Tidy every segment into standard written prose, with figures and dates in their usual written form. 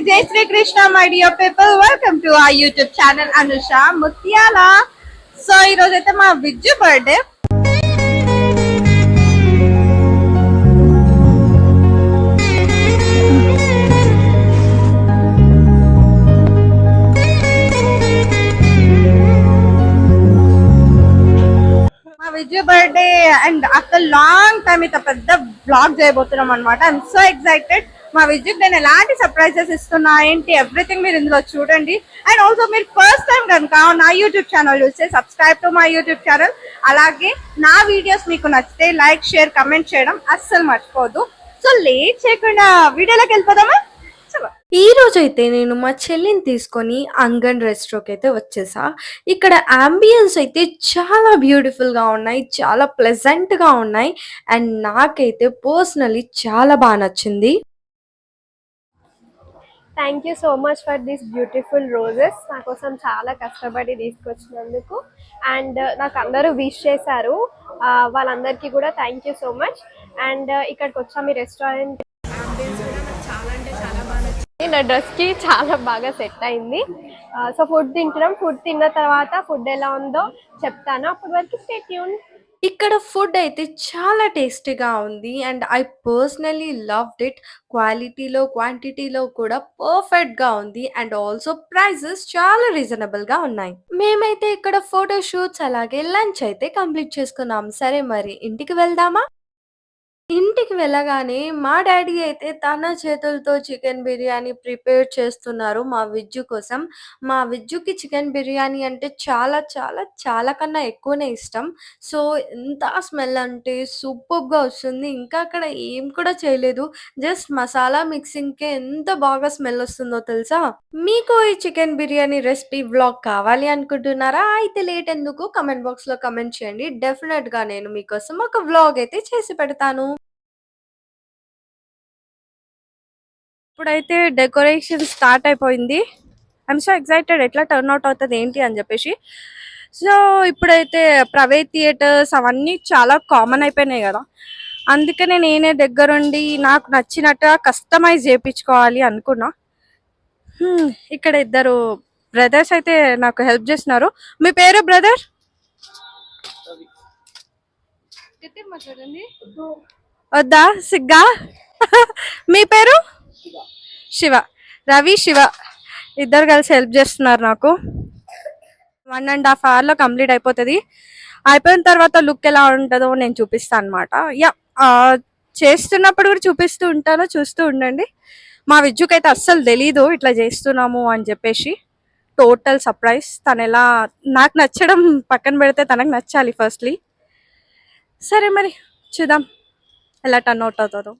Jai Sri Krishna, my dear people. Welcome to our YouTube channel, Anusha Mutyala. So, ఈరోజైతే మా Vijju birthday. మా Vijju birthday and after long time ఇట్లా పెద్ద blog చేయబోతున్నాం అనమాట. I'm so excited. మా విద్యుత్ నేను ఎలాంటి సర్ప్రైజెస్ ఇస్తున్నా ఏంటి ఎవ్రీథింగ్ మీరు ఇందులో చూడండి. అండ్ ఆల్సో మీరు ఫస్ట్ టైం కనుక నా యూట్యూబ్ ఛానల్ చూస్తే subscribe to my YouTube channel. అలాగే నా వీడియోస్ మీకు నచ్చితే లైక్ షేర్ కమెంట్ చేయడం అస్సలు మర్చిపోవద్దు. సో లేట్ చేయకుండా వీడియోలోకి వెళ్ళిపోదామా? ఈ రోజు అయితే నేను మా చెల్లిని తీసుకొని అంగన్ రెస్టారెంట్ అయితే వచ్చేసా. ఇక్కడ అంబియన్స్ అయితే చాలా బ్యూటిఫుల్ గా ఉన్నాయి, చాలా ప్లెజెంట్ గా ఉన్నాయి. అండ్ నాకైతే పర్సనలీ చాలా బాగా నచ్చింది. Thank you so much for this beautiful roses. నా కోసం చాలా కష్టపడి తీసుకొచ్చినందుకు అండ్ నాకు అందరూ విష్ చేశారు. వాళ్ళందరికీ కూడా thank you so much. And ఇక్కడికి వచ్చా మీ రెస్టారెంట్ చాలా అంటే చాలా బాగా నచ్చింది. నా డ్రెస్కి చాలా బాగా సెట్ అయింది. సో ఫుడ్ తింటున్నాం. ఫుడ్ తిన్న తర్వాత ఫుడ్ ఎలా ఉందో చెప్తాను. అప్పటి వరకు స్టే ట్యూన్. ఇక్కడ ఫుడ్ అయితే చాలా టేస్టీగా ఉంది and I personally loved it. క్వాలిటీలో క్వాంటిటీలో కూడా పర్ఫెక్ట్ గా ఉంది అండ్ ఆల్సో ప్రైజెస్ చాలా రీజనబుల్ గా ఉన్నాయి. మేమైతే ఇక్కడ ఫోటో షూట్స్ అలాగే లంచ్ అయితే కంప్లీట్ చేసుకున్నాం. సరే మరి ఇంటికి వెళ్దామా? ఇంటికి వెళ్ళగానే మా డాడీ అయితే తన చేతులతో చికెన్ బిర్యానీ ప్రిపేర్ చేస్తున్నారు మా విజ్జు కోసం. మా విజ్జుకి చికెన్ బిర్యానీ అంటే చాలా చాలా చాలా కన్నా ఎక్కువనే ఇష్టం. సో ఎంత స్మెల్ అంటే సూపర్‌గా వస్తుంది. ఇంకా అక్కడ ఏం కూడా చేయలేదు. జస్ట్ మసాలా మిక్సింగ్‌కే ఎంత బాగా స్మెల్ వస్తుందో తెలుసా? మీకు ఈ చికెన్ బిర్యానీ రెసిపీ వ్లాగ్ కావాలి అనుకుంటున్నారా? అయితే లేట్ ఎందుకు కామెంట్ బాక్స్‌లో కామెంట్ చేయండి. డెఫినెట్‌గా నేను మీకోసం ఒక వ్లాగ్ అయితే చేసి పెడతాను. ఇప్పుడైతే డెకరేషన్ స్టార్ట్ అయిపోయింది. ఐఎమ్ సో ఎక్సైటెడ్ ఎట్లా టర్న్ అవుట్ అవుతుంది ఏంటి అని చెప్పేసి. సో ఇప్పుడైతే ప్రైవేట్ థియేటర్స్ అవన్నీ చాలా కామన్ అయిపోయినాయి కదా, అందుకనే నేనే దగ్గరుండి నాకు నచ్చినట్టుగా కస్టమైజ్ చేయించుకోవాలి అనుకున్నా. ఇక్కడ ఇద్దరు బ్రదర్స్ అయితే నాకు హెల్ప్ చేస్తున్నారు. మీ పేరు బ్రదర్? వద్దా సిగ్గా? మీ పేరు? శివ. రవి శివ ఇద్దరు కలిసి హెల్ప్ చేస్తున్నారు నాకు. 1.5 hour కంప్లీట్ అయిపోతుంది. అయిపోయిన తర్వాత లుక్ ఎలా ఉంటుందో నేను చూపిస్తాను అనమాట. యా చేస్తున్నప్పుడు కూడా చూపిస్తూ ఉంటాను, చూస్తూ ఉండండి. మా విజ్జుకైతే అస్సలు తెలీదు ఇట్లా చేస్తున్నాము అని చెప్పేసి. Total surprise. తను ఎలా నాకు నచ్చడం పక్కన పెడితే తనకు నచ్చాలి ఫస్ట్లీ. సరే మరి చూద్దాం ఎలా టర్న్ అవుట్ అవుతుందో.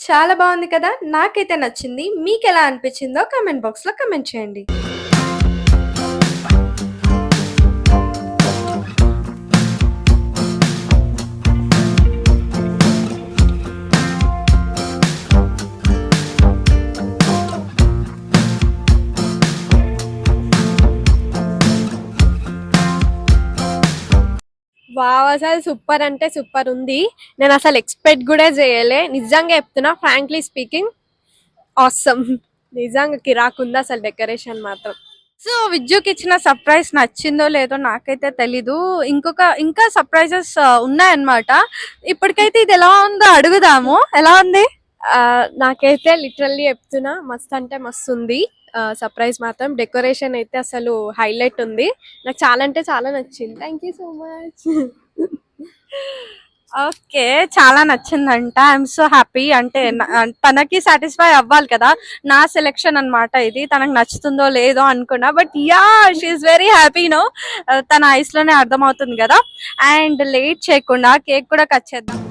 చాలా బాగుంది కదా, నాకైతే నచ్చింది. మీకు ఎలా అనిపించిందో కామెంట్ బాక్స్ లో కామెంట్ చేయండి. వావ్, అసలు సూపర్ అంటే సూపర్ ఉంది. నేను అసలు ఎక్స్పెక్ట్ కూడా చేయలే. నిజంగా చెప్తున్నా, ఫ్రాంక్లీ స్పీకింగ్ ఆసమ్. నిజంగా కిరాక్ ఉంది అసలు డెకరేషన్ మాత్రం. సో విజ్జుకి ఇచ్చిన సర్ప్రైజ్ నచ్చిందో లేదో నాకైతే తెలీదు. ఇంకా సర్ప్రైజెస్ ఉన్నాయన్నమాట. ఇప్పటికైతే ఇది ఎలా ఉందో అడుగుదాము. ఎలా ఉంది? నాకైతే లిటరల్లీ చెప్తున్నా, మస్తు అంటే మస్తు ఉంది. సర్ప్రైజ్ మాత్రం. డెకరేషన్ అయితే అసలు హైలైట్ ఉంది. నాకు చాలా అంటే చాలా నచ్చింది. Thank you so much. Okay, చాలా నచ్చిందంట. I'm so happy. అంటే తనకి సాటిస్ఫై అవ్వాలి కదా, నా సెలెక్షన్ అన్నమాట ఇది. తనకు నచ్చుతుందో లేదో అనుకున్నా, but yeah she is very happy no. తన ఐస్ లోనే అర్థమవుతుంది కదా. అండ్ లేట్ చేయకుండా కేక్ కూడా కట్ చేద్దాం.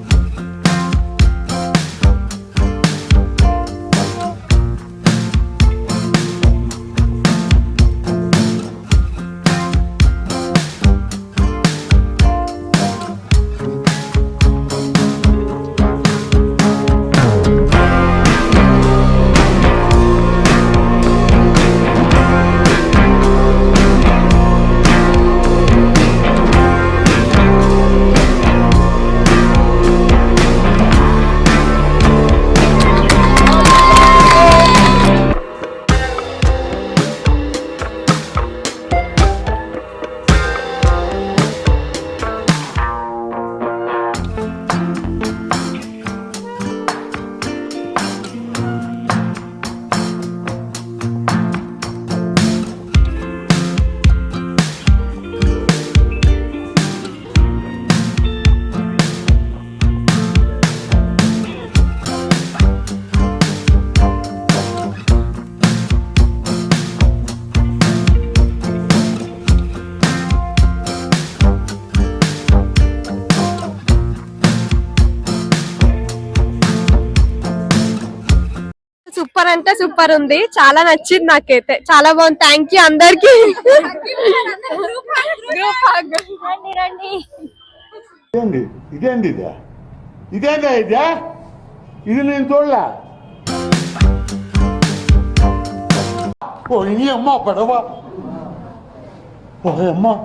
సూపర్ అంటే సూపర్ ఉంది, చాలా నచ్చింది నాకైతే, చాలా బాగుంది. థ్యాంక్ యూ అందరికి. ఇదేంది ఇదేంది ఇదే ఇదేందా ఇదే ఇది నేను చూడలే. ఓ నీ అమ్మ పడవ ఓ అమ్మ.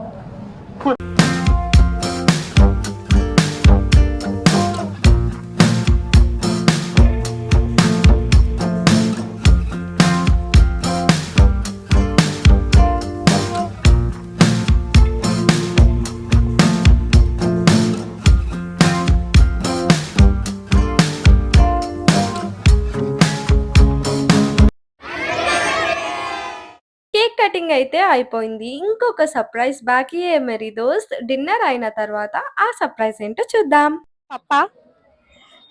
కేక్ కటింగ్ అయితే అయిపోయింది. ఇంకొక సర్ప్రైజ్ బాకీ ఏ మేరీ దోస్త్. డిన్నర్ అయిన తర్వాత ఆ సర్ప్రైజ్ ఏంటో చూద్దాం. పప్పా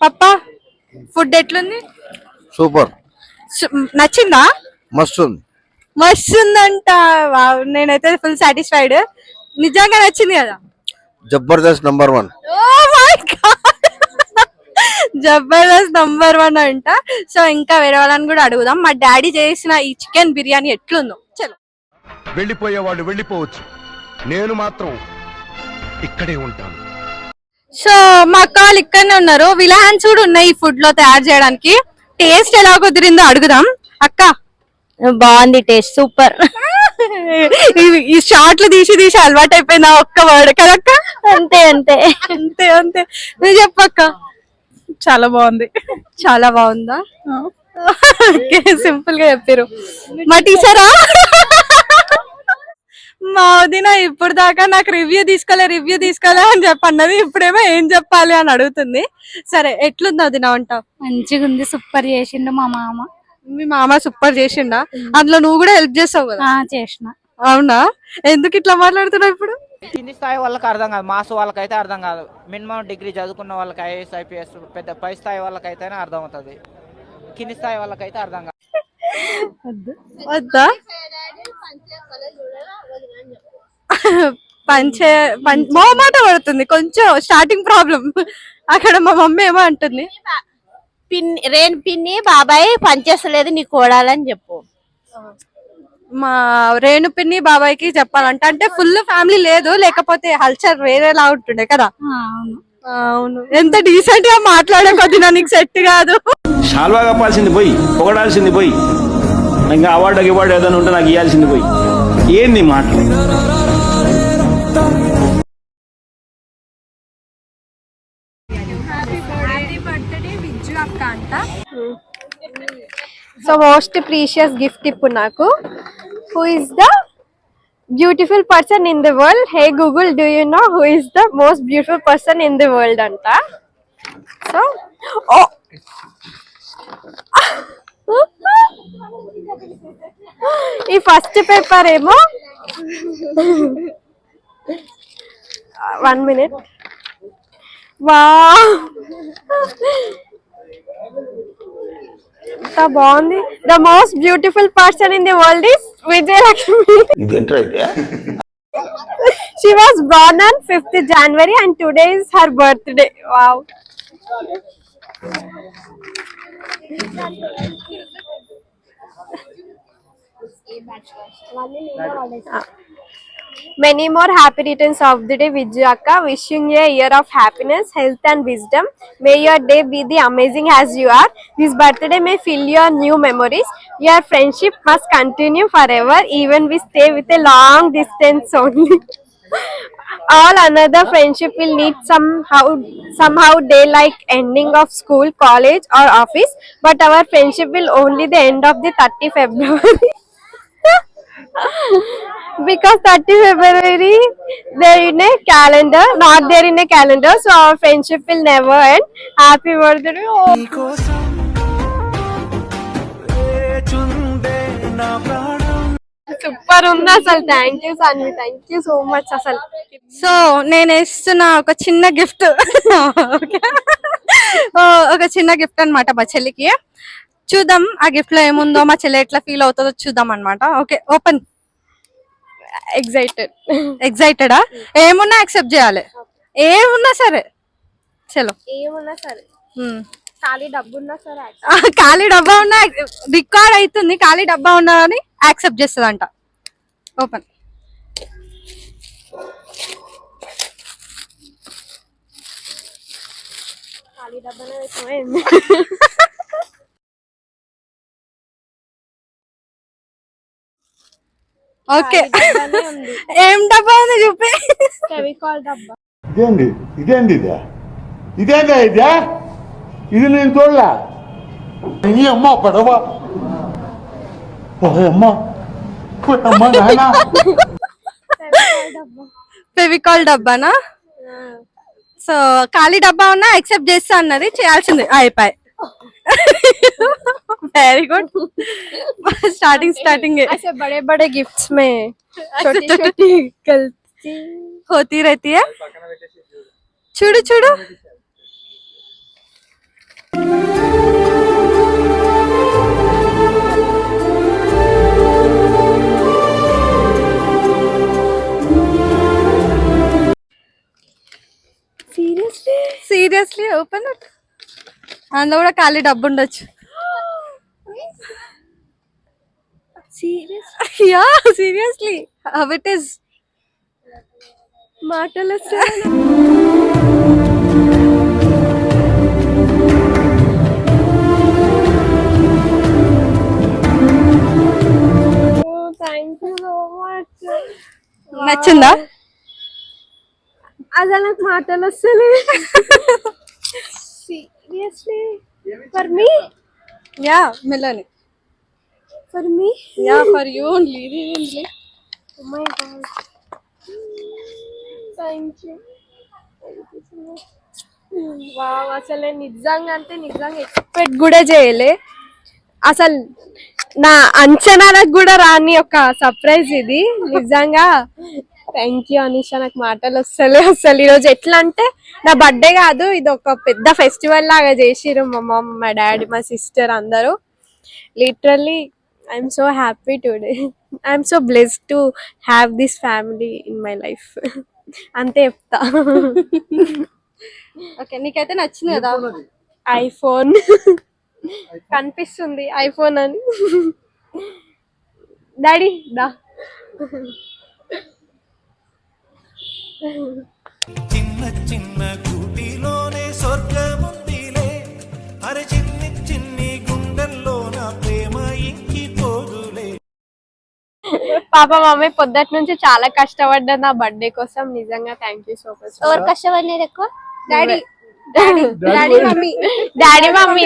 పప్పా, ఫుడ్ ఎట్లుంది? సూపర్, నచ్చిందా? మస్తు ఉంది. మస్తు ఉందంట. వావ్, నేనైతే ఫుల్ సాటిస్ఫైడ్. నిజంగా నచ్చింది కదా? Jabardasth number 1. Oh my God! Jabardasth number 1 అంట. సో ఇంకా వేరే వాళ్ళని కూడా అడుగుదాం, మా డాడీ చేసిన ఈ చికెన్ బిర్యానీ ఎట్లుందో. చలో. వెళ్ళిపోయేవాళ్ళు వెళ్ళిపోవచ్చు, నేను మాత్రం ఇక్కడే ఉంటాను. సో మా అక్క వాళ్ళు ఇక్కడనే ఉన్నారు. వీళ్ళ హ్యాండ్స్ కూడా ఉన్నాయి ఈ ఫుడ్ లో తయారు చేయడానికి. టేస్ట్ ఎలా కుదిరిందో అడుగుదాం. అక్క, బాగుంది, టేస్ట్ సూపర్. ఈ షార్ట్లు తీసి తీసి అలవాటు అయిపోయింది ఆ ఒక్క వర్డ్ కదక్క. అంతే అంతే అంతే అంతే. నువ్వు చెప్పక్క. చాలా బాగుంది. చాలా బాగుందా? సింపుల్ గా చెప్పారు. మా టీచరా మా వదిన ఇప్పుడు దాకా నాకు రివ్యూ తీసుకోలే అని చెప్పన్నది. ఇప్పుడేమో ఏం చెప్పాలి అని అడుగుతుంది. సరే, ఎట్లుంది వదిన వంట? మంచిగా ఉంది, సూపర్ చేసిండు మా మామ. మీ మామ సూపర్ చేసిండా? అందులో నువ్వు కూడా హెల్ప్ చేస్తావు కదా? చేసిన. అవునా? ఎందుకు ఇట్లా మాట్లాడుతున్నావు ఇప్పుడు? కింది స్థాయి వాళ్ళకి అర్థం కాదు, మాస్ వాళ్ళకైతే అర్థం కాదు. మినిమం డిగ్రీ చదువుకున్న వాళ్ళకి ఐఏఎస్ ఐపీఎస్ పెద్ద పై స్థాయి వాళ్ళకైతేనే అర్థం అవుతుంది. కింది స్థాయి వాళ్ళకైతే అర్థం కాదు. వద్దా? మొహమాట పడుతుంది కొంచెం, స్టార్టింగ్ ప్రాబ్లం. అక్కడ మా మమ్మీ ఏమో అంటుంది, పిన్ని బాబాయ్ పనిచేస్తలేదు నీ కోడాలని చెప్పు. మా రేణు పిన్ని బాబాయ్కి చెప్పాలంట. అంటే ఫుల్ ఫ్యామిలీ లేదు, లేకపోతే హల్చర్ వేరేలా ఉంటుండే కదా. అవును. ఎంత డీసెంట్ గా మాట్లాడే కొద్ది నీకు సెట్ కాదు. షాల్వా కప్పాల్సింది పోయి, పొగడాల్సింది పోయి, ఇంకా అవార్డు ఏదైనా ఉంటే నాకు ఇవ్వాల్సింది పోయి. ఏంది మాటలు? సో మోస్ట్ ప్రీషియస్ గిఫ్ట్ ఇప్పుడు నాకు. Who is the beautiful person in the world? Hey Google, do you know who is the most beautiful person in the world అంట. సో ఈ ఫస్ట్ పేపర్ ఏమో 1 minute. వావ్ ఎంత బాగుంది. The most beautiful person in the world is Vijayalakshmi. She was born on 5th January and today is her birthday. Wow. Many more happy returns of the day, Vijay Akka. Wishing you a year of happiness, health and wisdom. May your day be the amazing as you are. This birthday may fill your new memories. Your friendship must continue forever, even we stay with a long distance only. All another friendship will need somehow day like ending of school, college or office. But our friendship will only the end of the 30 February. Because 30 February there in a calendar, not there in a calendar, so our friendship will never end. Happy birthday. Oh. Super ఉంది అసలు. Thank you Saanvi, thank you so much అసలు. So నేను ఇస్తున్న ఒక చిన్న gift ఒక చిన్న gift అన్నమాట మా చెల్లికి. చూద్దాం ఆ గిఫ్ట్ లో ఏముందో, మా చెల్లి ఎట్లా ఫీల్ అవుతుందో చూద్దాం అన్నమాట. Okay, open. ఎక్సైటెడా? ఏమున్నా యాక్సెప్ట్ చేయాలి, ఏమున్నా సరే. చలో, ఏమున్నా సరే, ఖాళీ డబ్బు ఉన్నా సరే, ఖాళీ డబ్బా ఉన్నా రికార్డ్ అవుతుంది. ఖాళీ డబ్బా ఉన్నా అని యాక్సెప్ట్ చేస్తుందంట. ఓపెన్. ఖాళీ డబ్బా. ఓకే, ఏం డబ్బా ఉంది చూపి. ఫెవికాల్ డబ్బా. ఇదేందా ఇదే? ఇది నేను చూడలే. నీ అమ్మ పడవ. అమ్మ అమ్మ నాయనా. ఫెవికాల్ డబ్బానా? సో ఖాళీ డబ్బా ఉన్నా యాక్సెప్ట్ చేస్తా అన్నది, చేయాల్సింది. అయిపోయి. Very good. स्टार्टिंग ऐसे बड़े बड़े गिफ्ट्स में छोटी छोटी गलती होती रहती है. చూడు చూడు. Seriously open it. అందులో కూడా ఖాళీ డబ్బు ఉండొచ్చు. Yeah seriously, how it is. మాటలు థ్యాంక్ యూ సో మచ్. నచ్చిందా? అసలు నాకు మాటలు వస్తలేదు. Seriously, for me. యా మిలని. For me. Yeah for you only. Really. Oh my God, thank you. Wow, అసలు నేను నిజంగా అంటే నిజంగా ఎక్స్పెక్ట్ కూడా చేయలే. అసలు నా అంచనాలకు కూడా రాని ఒక సర్ప్రైజ్ ఇది నిజంగా. థ్యాంక్ యూ అనిషా, నాకు మాటలు వస్తలే అసలు. ఈరోజు ఎట్లా అంటే నా బర్త్డే కాదు, ఇది ఒక పెద్ద ఫెస్టివల్ లాగా చేసిరు మా మమ్, మా డాడీ, మా సిస్టర్ అందరూ. Literally I'm so happy today. I'm so blessed to have this family in my life. అంతే చెప్తా. ఓకే, నీకైతే నచ్చింది కదా? ఐఫోన్ కనిపిస్తుంది, ఐఫోన్ అని. డాడీ దా. చిన్న చిన్న గూటిలోనే స్వర్గముందిలే, అరే చిన్ని చిన్ని గుండెల్లో నా ప్రేమ ఇంకిపోదులే. పాప మమ్మీ పొద్దుటి నుంచి చాలా కష్టపడ్డా నా బర్త్డే కోసం. నిజంగా థ్యాంక్ యూ సో మచ్. ఎవరు కష్టపడినారు ఎక్కువ? డాడీ మమ్మీ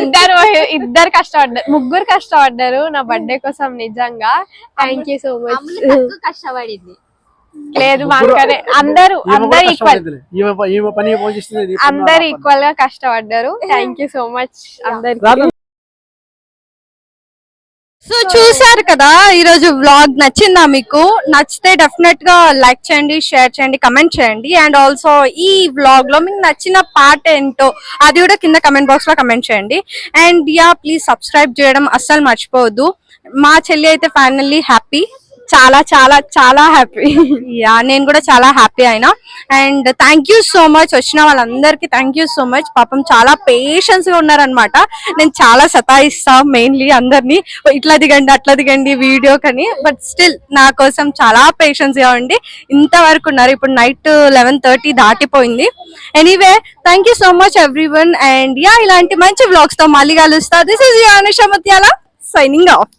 ఇద్దరు కష్టపడ్డారు, ముగ్గురు కష్టపడ్డారు నా బర్త్డే కోసం. నిజంగా థ్యాంక్ యూ సో మచ్. కష్టపడింది లేదు మాకనే అందరూ ఈక్వల్ గా కష్టపడ్డారు. థ్యాంక్ యూ సో మచ్ అందరికి. సో చూసారు కదా ఈరోజు వ్లాగ్ నచ్చిందా మీకు? నచ్చితే డెఫినెట్ గా లైక్ చేయండి, షేర్ చేయండి, కమెంట్ చేయండి. అండ్ ఆల్సో ఈ వ్లాగ్ లో మీకు నచ్చిన పార్ట్ ఏంటో అది కూడా కింద కమెంట్ బాక్స్ లో కమెంట్ చేయండి. అండ్ యా, ప్లీజ్ సబ్స్క్రైబ్ చేయడం అస్సలు మర్చిపోవద్దు. మా చెల్లి అయితే ఫైనల్లీ హ్యాపీ, చాలా చాలా చాలా హ్యాపీ. యా, నేను కూడా చాలా హ్యాపీ అయినా. And thank you so much, వచ్చిన వాళ్ళందరికీ థ్యాంక్ యూ సో మచ్. పాపం చాలా పేషెన్స్ గా ఉన్నారనమాట. నేను చాలా సతాయిస్తా మెయిన్లీ అందరినీ, ఇట్లా దిగండి అట్లా దిగండి వీడియో కని, బట్ స్టిల్ నా కోసం చాలా పేషెన్స్ గా ఉండి ఇంతవరకు ఉన్నారు. ఇప్పుడు నైట్ 11:30 దాటిపోయింది. Anyway, thank you so much everyone. And yeah, ఇలాంటి మంచి వ్లాగ్స్ తో మళ్ళీ కలుస్తా. దిస్ ఇస్ యువర్ అనుష ముత్యాల సైనింగ్ ఆఫ్.